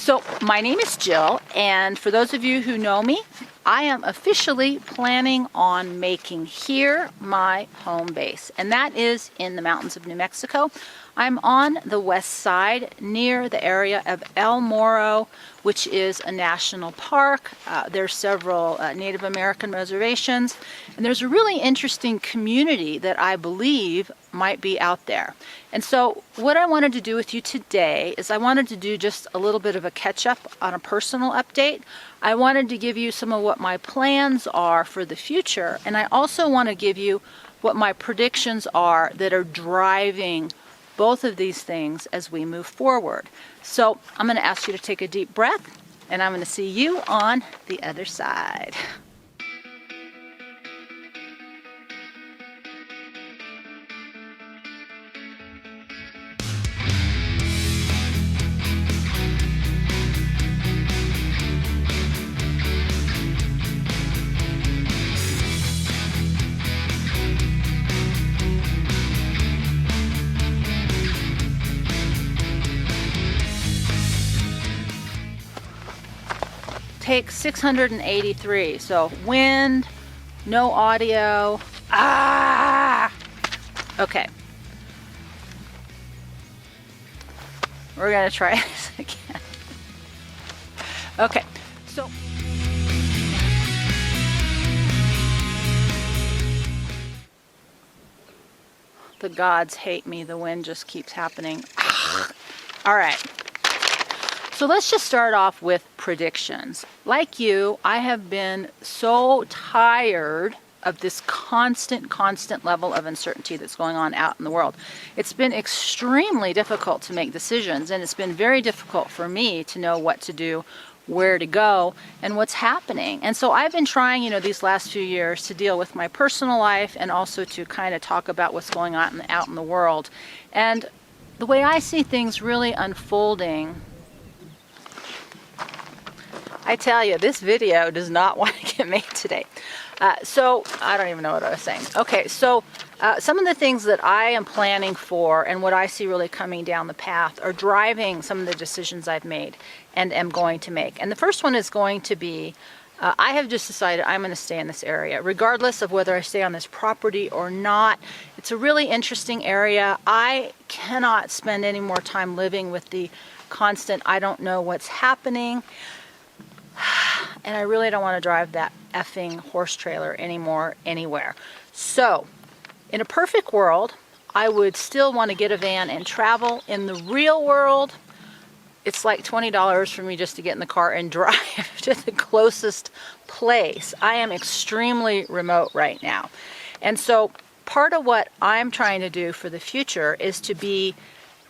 So my name is Jill, and for those of you who know me, I am officially planning on making here my home base, and that is in the mountains of New Mexico. I'm on the west side near the area of El Morro, which is a national park. There's several Native American reservations, and there's a really interesting community that I believe might be out there. And so what I wanted to do with you today is I wanted to do just a little bit of a catch-up on a personal update. I wanted to give you some of what my plans are for the future, and I also want to give you what my predictions are that are driving both of these things as we move forward. So I'm going to ask you to take a deep breath, and I'm going to see you on the other side. Take 683, so wind, no audio. Okay, we're gonna try this again. Okay, so the gods hate me, the wind just keeps happening. All right. So let's just start off with predictions. Like you, I have been so tired of this constant level of uncertainty that's going on out in the world. It's been extremely difficult to make decisions, and it's been very difficult for me to know what to do, where to go, and what's happening. And so I've been trying, these last few years to deal with my personal life and also to kind of talk about what's going on out in the world. And the way I see things really unfolding, I tell you, this video does not want to get made today. So I don't even know what I was saying. Okay, so some of the things that I am planning for and what I see really coming down the path are driving some of the decisions I've made and am going to make. And the first one is going to be, I have just decided I'm going to stay in this area, regardless of whether I stay on this property or not. It's a really interesting area. I cannot spend any more time living with the constant, I don't know what's happening. And I really don't want to drive that effing horse trailer anymore, anywhere. So, in a perfect world, I would still want to get a van and travel. In the real world, it's like $20 for me just to get in the car and drive to the closest place. I am extremely remote right now. And so, part of what I'm trying to do for the future is to be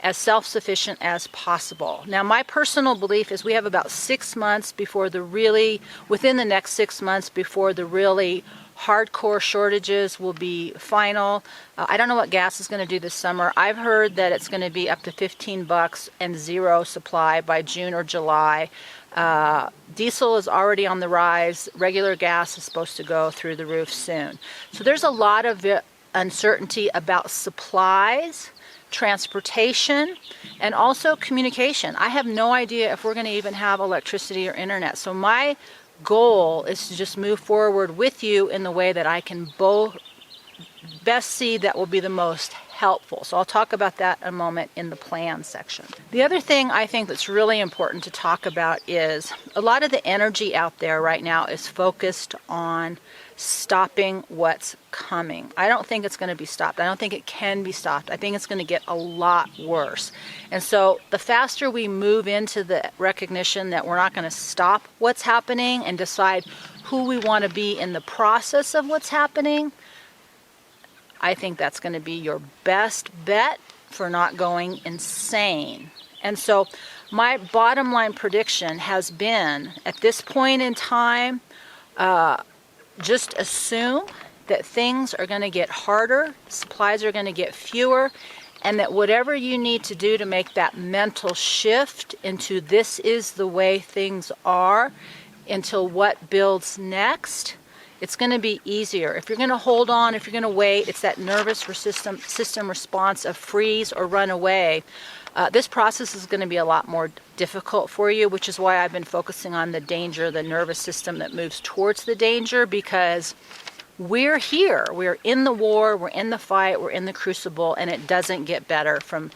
as self-sufficient as possible. Now, my personal belief is we have about 6 months before within the next 6 months before the really hardcore shortages will be final. I don't know what gas is going to do this summer. I've heard that it's going to be up to $15 and zero supply by June or July. Diesel is already on the rise. Regular gas is supposed to go through the roof soon. So there's a lot of uncertainty about supplies, transportation, and also communication. I have no idea if we're going to even have electricity or internet. So my goal is to just move forward with you in the way that I can best see that will be the most helpful. So I'll talk about that in a moment in the plan section. The other thing I think that's really important to talk about is a lot of the energy out there right now is focused on stopping what's coming. I don't think it's going to be stopped. I don't think it can be stopped. I think it's going to get a lot worse. And so the faster we move into the recognition that we're not going to stop what's happening and decide who we want to be in the process of what's happening, I think that's going to be your best bet for not going insane. And so my bottom line prediction has been, at this point in time, just assume that things are going to get harder, supplies are going to get fewer, and that whatever you need to do to make that mental shift into this is the way things are, until what builds next, it's going to be easier. If you're going to hold on, if you're going to wait, it's that nervous system response of freeze or run away. This process is going to be a lot more difficult for you, which is why I've been focusing on the danger, the nervous system that moves towards the danger, because we're here. We're in the war, we're in the fight, we're in the crucible, and it doesn't get better from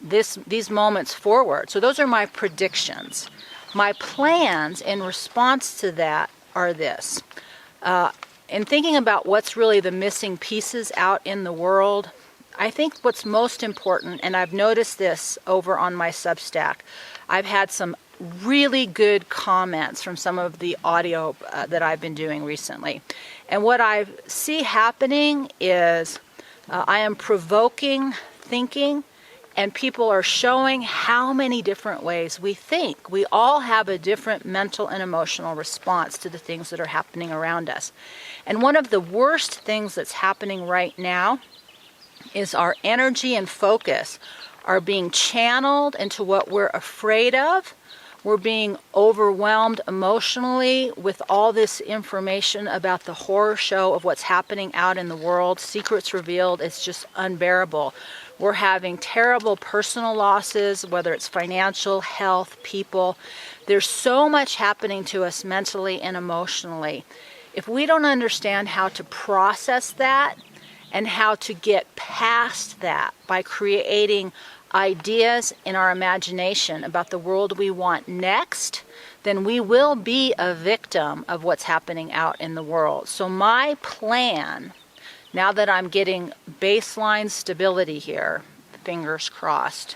these moments forward. So those are my predictions. My plans in response to that are this. In thinking about what's really the missing pieces out in the world, I think what's most important, and I've noticed this over on my Substack, I've had some really good comments from some of the audio that I've been doing recently. And what I see happening is I am provoking thinking, and people are showing how many different ways we think. We all have a different mental and emotional response to the things that are happening around us. And one of the worst things that's happening right now is our energy and focus are being channeled into what we're afraid of. We're being overwhelmed emotionally with all this information about the horror show of what's happening out in the world. Secrets revealed, it's just unbearable. We're having terrible personal losses, whether it's financial, health, people. There's so much happening to us mentally and emotionally. If we don't understand how to process that and how to get past that by creating ideas in our imagination about the world we want next, then we will be a victim of what's happening out in the world. So my plan, now that I'm getting baseline stability here, fingers crossed,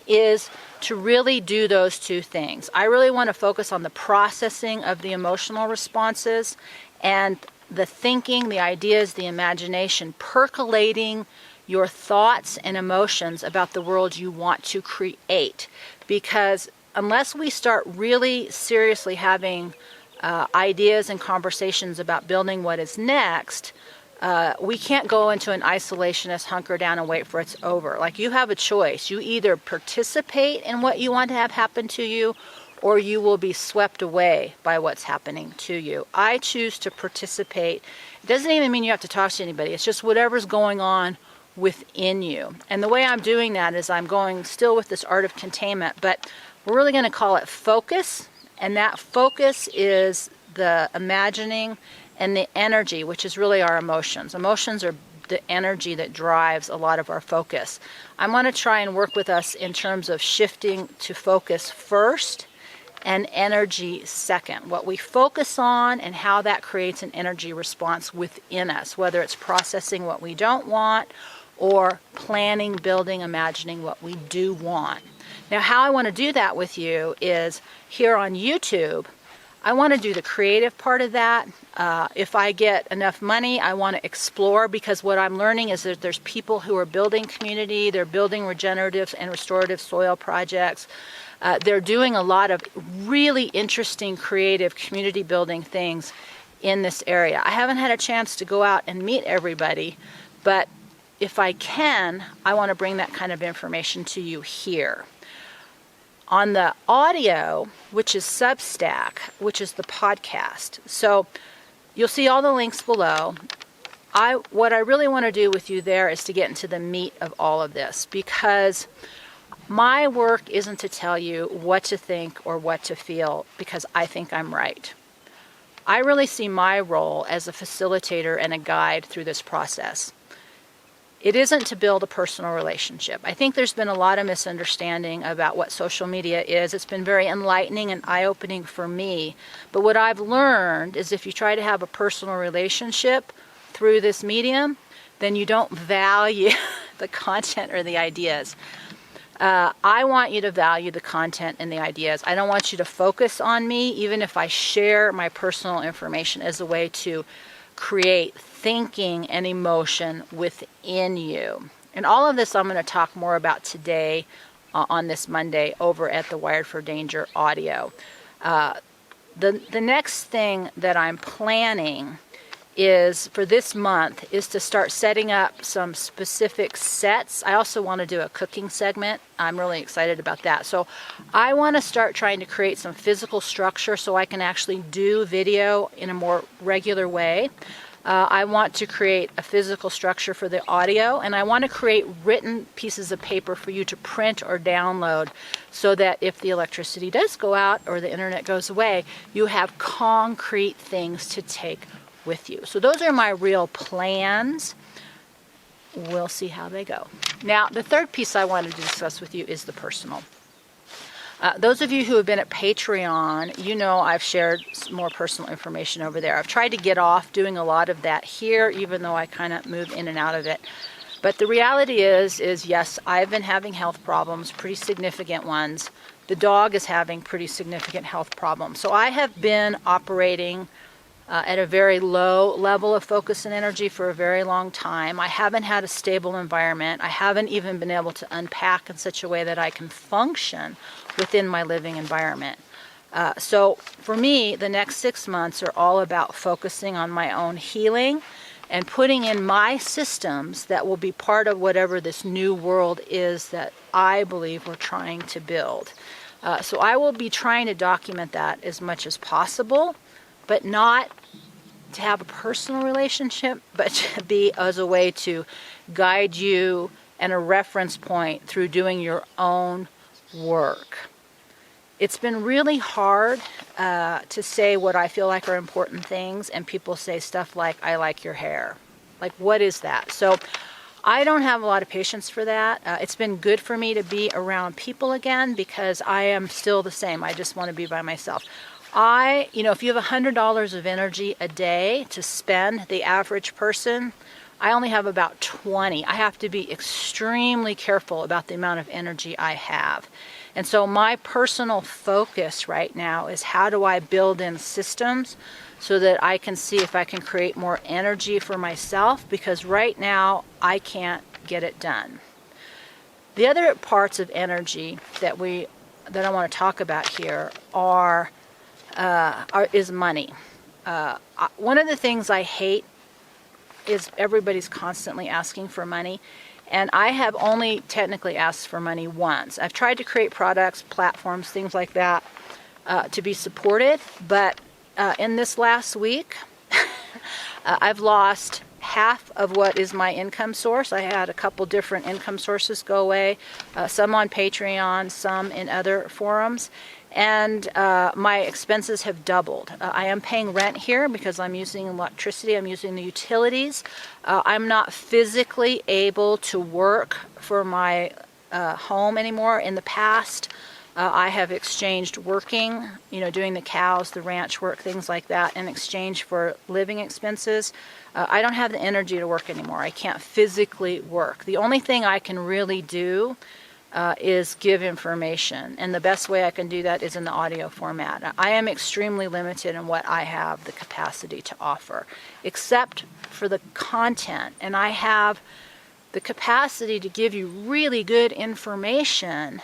is to really do those two things. I really want to focus on the processing of the emotional responses and the thinking, the ideas, the imagination, percolating your thoughts and emotions about the world you want to create. Because unless we start really seriously having ideas and conversations about building what is next, we can't go into an isolationist, hunker down and wait for it's over. Like, you have a choice. You either participate in what you want to have happen to you, or you will be swept away by what's happening to you. I choose to participate. It doesn't even mean you have to talk to anybody. It's just whatever's going on within you. And the way I'm doing that is I'm going still with this art of containment, but we're really going to call it focus. And that focus is the imagining and the energy, which is really our emotions. Emotions are the energy that drives a lot of our focus. I'm going to try and work with us in terms of shifting to focus first and energy second. What we focus on and how that creates an energy response within us, whether it's processing what we don't want or planning, building, imagining what we do want. Now, how I want to do that with you is here on YouTube. I want to do the creative part of that. If I get enough money, I want to explore, because what I'm learning is that there's people who are building community, they're building regenerative and restorative soil projects. They're doing a lot of really interesting, creative community building things in this area. I haven't had a chance to go out and meet everybody, but if I can, I want to bring that kind of information to you here. On the audio, which is Substack, which is the podcast. So you'll see all the links below. What I really want to do with you there is to get into the meat of all of this, because my work isn't to tell you what to think or what to feel because I think I'm right. I really see my role as a facilitator and a guide through this process. It isn't to build a personal relationship. I think there's been a lot of misunderstanding about what social media is. It's been very enlightening and eye-opening for me. But what I've learned is if you try to have a personal relationship through this medium, then you don't value the content or the ideas. I want you to value the content and the ideas. I don't want you to focus on me, even if I share my personal information as a way to create thinking and emotion within you. And all of this I'm going to talk more about today on this Monday over at the Wired for Danger audio. The next thing that I'm planning is, for this month, is to start setting up some specific sets. I also want to do a cooking segment. I'm really excited about that. So I want to start trying to create some physical structure so I can actually do video in a more regular way. I want to create a physical structure for the audio, and I want to create written pieces of paper for you to print or download so that if the electricity does go out or the internet goes away, you have concrete things to take with you. So those are my real plans. We'll see how they go. Now, the third piece I wanted to discuss with you is the personal. Those of you who have been at Patreon, you know I've shared more personal information over there. I've tried to get off doing a lot of that here, even though I kind of move in and out of it. But the reality is yes, I've been having health problems, pretty significant ones. The dog is having pretty significant health problems. So I have been operating at a very low level of focus and energy for a very long time. I haven't had a stable environment. I haven't even been able to unpack in such a way that I can function within my living environment. So for me, the next 6 months are all about focusing on my own healing and putting in my systems that will be part of whatever this new world is that I believe we're trying to build. So I will be trying to document that as much as possible, but not to have a personal relationship, but to be as a way to guide you and a reference point through doing your own work. It's been really hard to say what I feel like are important things, and people say stuff like, I like your hair. Like, what is that? So I don't have a lot of patience for that. It's been good for me to be around people again because I am still the same. I just want to be by myself. If you have $100 of energy a day to spend, the average person, I only have about 20. I have to be extremely careful about the amount of energy I have. And so my personal focus right now is how do I build in systems so that I can see if I can create more energy for myself, because right now I can't get it done. The other parts of energy that I want to talk about here is money. One of the things I hate is everybody's constantly asking for money. And I have only technically asked for money once. I've tried to create products, platforms, things like that to be supported. But in this last week, I've lost half of what is my income source. I had a couple different income sources go away, some on Patreon, some in other forums. And my expenses have doubled. I am paying rent here because I'm using electricity, I'm using the utilities. I'm not physically able to work for my home anymore. In the past, I have exchanged working, doing the cows, the ranch work, things like that, in exchange for living expenses. I don't have the energy to work anymore. I can't physically work. The only thing I can really do is give information, and the best way I can do that is in the audio format. I am extremely limited in what I have the capacity to offer, except for the content, and I have the capacity to give you really good information.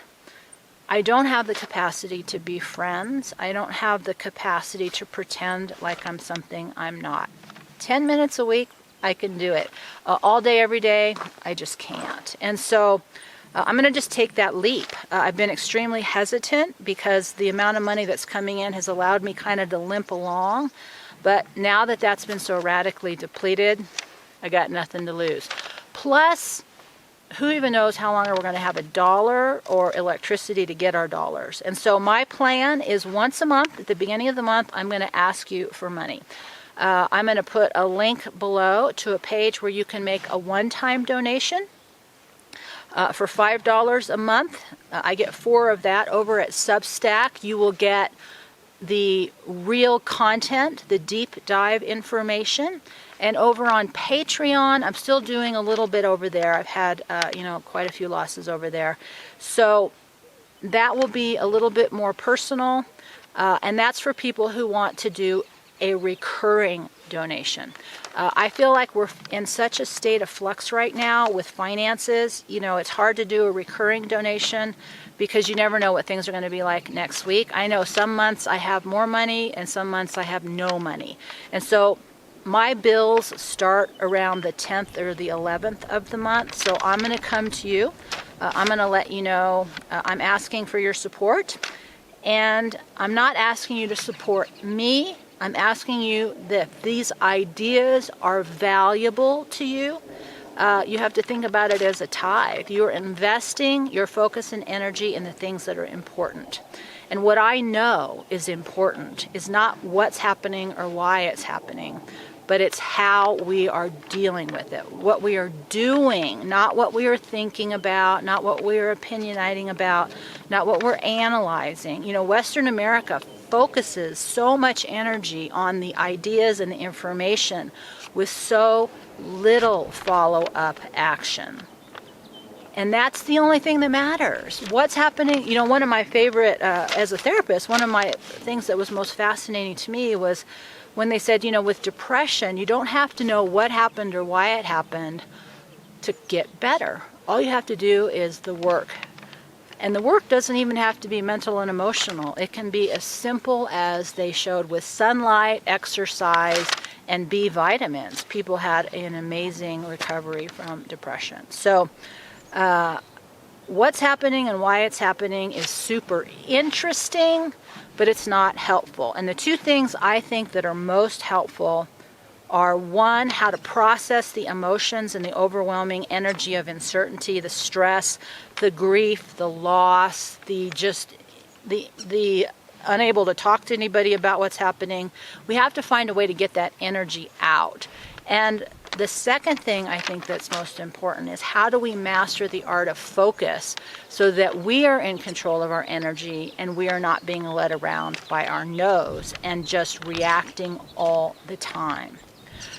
I don't have the capacity to be friends. I don't have the capacity to pretend like I'm something I'm not. 10 minutes a week, I can do it. All day, every day, I just can't. And so I'm going to just take that leap. I've been extremely hesitant because the amount of money that's coming in has allowed me kind of to limp along. But now that that's been so radically depleted, I got nothing to lose. Plus, who even knows how long we're going to have $1 or electricity to get our dollars. And so my plan is once a month, at the beginning of the month, I'm going to ask you for money. I'm going to put a link below to a page where you can make a one-time donation. For $5 a month. I get 4 of that over at Substack. You will get the real content, the deep dive information. And over on Patreon, I'm still doing a little bit over there. I've had, quite a few losses over there. So that will be a little bit more personal. And that's for people who want to do a recurring donation. I feel like we're in such a state of flux right now with finances. It's hard to do a recurring donation because you never know what things are going to be like next week. I know some months I have more money and some months I have no money. And so my bills start around the 10th or the 11th of the month, so I'm going to come to you. I'm going to let you know I'm asking for your support, and I'm not asking you to support me. I'm asking you that these ideas are valuable to you. You have to think about it as a tithe. You're investing your focus and energy in the things that are important. And what I know is important is not what's happening or why it's happening, but it's how we are dealing with it, what we are doing, not what we are thinking about, not what we are opinionating about, not what we're analyzing. You know, Western America focuses so much energy on the ideas and the information with so little follow-up action. And that's the only thing that matters. What's happening, you know, one of my favorite, as a therapist, one of my things that was most fascinating to me was when they said, you know, with depression, you don't have to know what happened or why it happened to get better. All you have to do is the work. And the work doesn't even have to be mental and emotional. It can be as simple as they showed with sunlight, exercise, and B vitamins. People had an amazing recovery from depression. So what's happening and why it's happening is super interesting, but it's not helpful. And the two things I think that are most helpful are, one, how to process the emotions and the overwhelming energy of uncertainty, the stress, the grief, the loss, the unable to talk to anybody about what's happening. We have to find a way to get that energy out. And the second thing I think that's most important is, how do we master the art of focus so that we are in control of our energy and we are not being led around by our nose and just reacting all the time.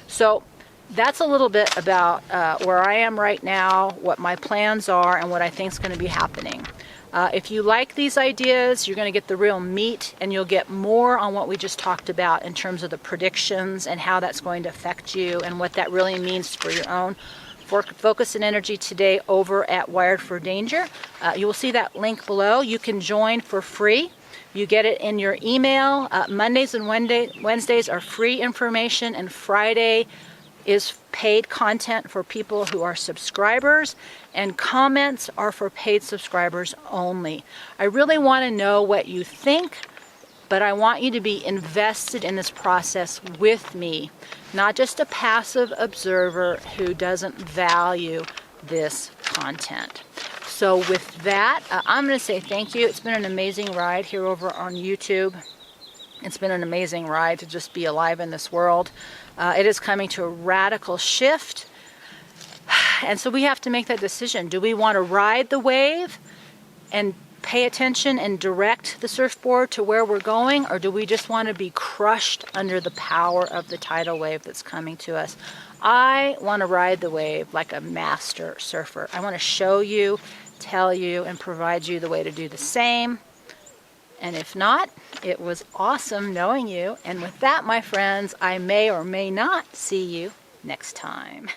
So that's a little bit about where I am right now, what my plans are, and what I think is going to be happening. If you like these ideas, you're going to get the real meat, and you'll get more on what we just talked about in terms of the predictions and how that's going to affect you and what that really means for your own focus and energy today over at Wired for Danger. You will see that link below. You can join for free. You get it in your email. Mondays and Wednesdays are free information, and Friday is paid content for people who are subscribers, and comments are for paid subscribers only. I really want to know what you think, but I want you to be invested in this process with me, not just a passive observer who doesn't value this content. So with that, I'm going to say thank you. It's been an amazing ride here over on YouTube. It's been an amazing ride to just be alive in this world. It is coming to a radical shift. And so we have to make that decision. Do we want to ride the wave and pay attention and direct the surfboard to where we're going? Or do we just want to be crushed under the power of the tidal wave that's coming to us? I want to ride the wave like a master surfer. I want to show you, tell you, and provide you the way to do the same. And if not, it was awesome knowing you. And with that, my friends, I may or may not see you next time.